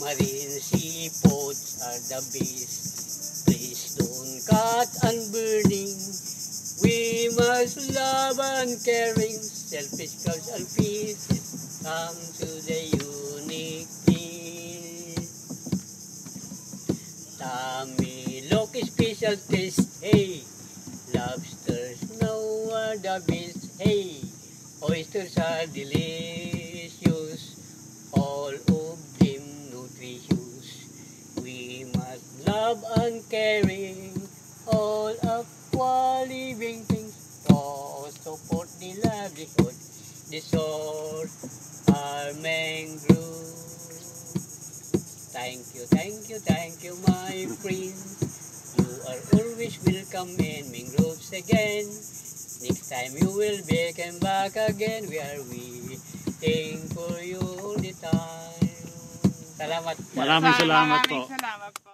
Marine seafoods are the best. Please don't cut and burning. We must love and caring. Selfish crowds and pieces come to the unique thing. Tummy look special taste. Hey, lobsters know are the best. Hey, oysters are delicious. All of them nutritious. We must love and caring all of our living things. To support the livelihood, the shore, our mangrove. Thank you, my friends. You are always welcome in mangroves again. Next time you will be come back again. We are waiting for you all the time. Salamat. Maraming salamat po. Salamat po.